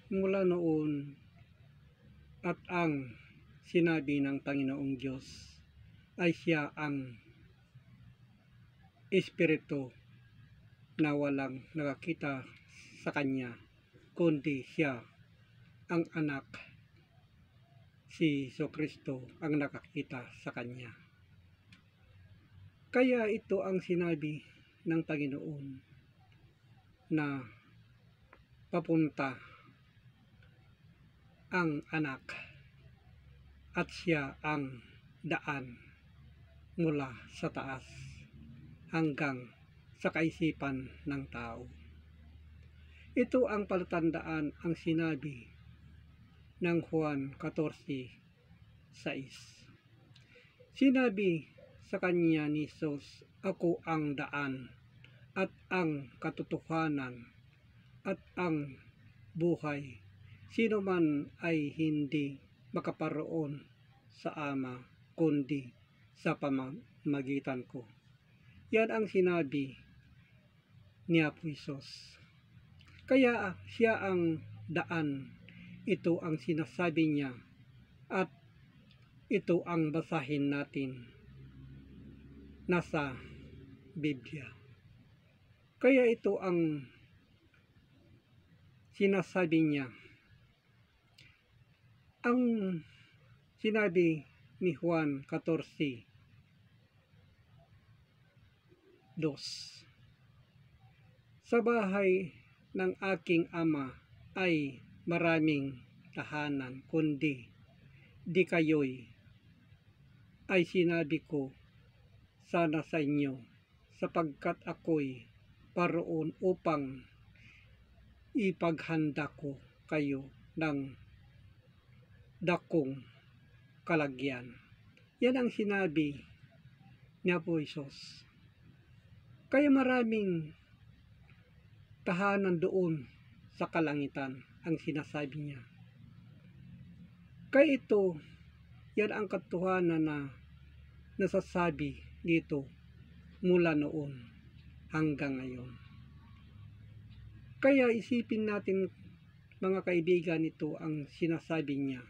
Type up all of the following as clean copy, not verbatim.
mula noon at ang sinabi ng Panginoong Diyos ay siya ang Espiritu na walang nakakita sa Kanya, kundi siya ang anak, si Jesucristo ang nakakita sa Kanya. Kaya ito ang sinabi ng Panginoon na papunta ang anak at siya ang daan mula sa taas hanggang sa kaisipan ng tao. Ito ang palatandaan ang sinabi ng Juan 14:6. Sinabi sa kanya ni Jesus, "Ako ang daan at ang katotohanan at ang buhay. Sino man ay hindi makaparoon sa Ama kundi sa pamamagitan ko." Yan ang sinabi ni Apo Jesus. Kaya siya ang daan. Ito ang sinasabi niya at ito ang basahin natin nasa Biblia. Kaya ito ang sinasabi niya. Ang sinabi ni Juan 14:2, "Sa bahay ng aking ama ay maraming tahanan, kundi di kayo'y ay sinabi ko sana sa inyo, sapagkat ako'y paroon upang ipaghanda ko kayo ng dakong kalagyan." Yan ang sinabi ni Apo Jesus. Kaya maraming tahanan doon sa kalangitan ang sinasabi niya. Kaya ito, yan ang katotohanan na nasasabi dito mula noon hanggang ngayon. Kaya isipin natin mga kaibigan, ito ang sinasabi niya.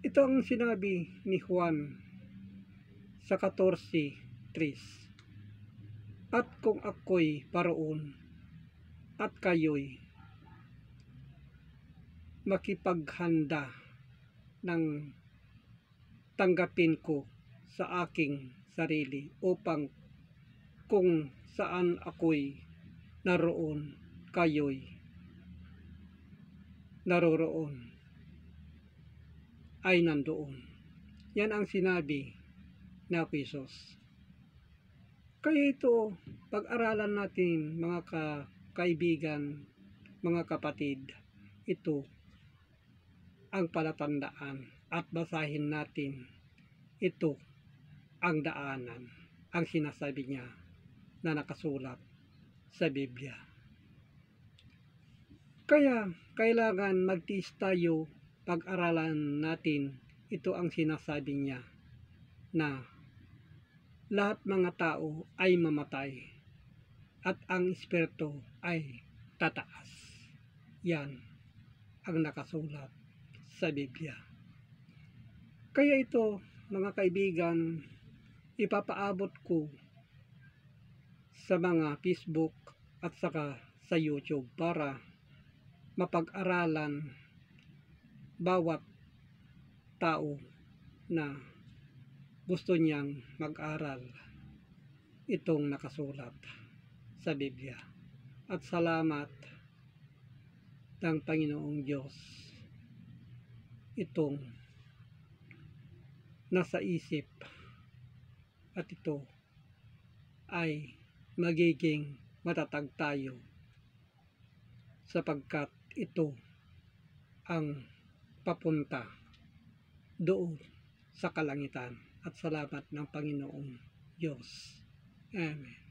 Ito ang sinabi ni Juan sa 14:3, "At kung ako'y paroon at kayo'y makipaghanda ng tanggapin ko sa aking sarili, upang kung saan ako'y naroon, kayo'y naroroon ay nandoon." Yan ang sinabi ni Apo Jesus. Kaya ito, pag-aralan natin mga kaibigan, mga kapatid, ito ang palatandaan at basahin natin. Ito ang daanan, ang sinasabi niya na nakasulat sa Biblia. Kaya kailangan magtiis tayo, pag-aralan natin. Ito ang sinasabi niya na lahat mga tao ay mamatay at ang espiritu ay tataas. Yan ang nakasulat sa Biblia. Kaya ito mga kaibigan, ipapaabot ko sa mga Facebook at saka sa YouTube para mapag-aralan bawat tao na gusto niyang mag-aral itong nakasulat sa Biblia. At salamat ng Panginoong Diyos, itong nasa isip at ito ay magiging matatag tayo, sapagkat ito ang papunta doon sa kalangitan. At salamat ng Panginoong Diyos. Amen.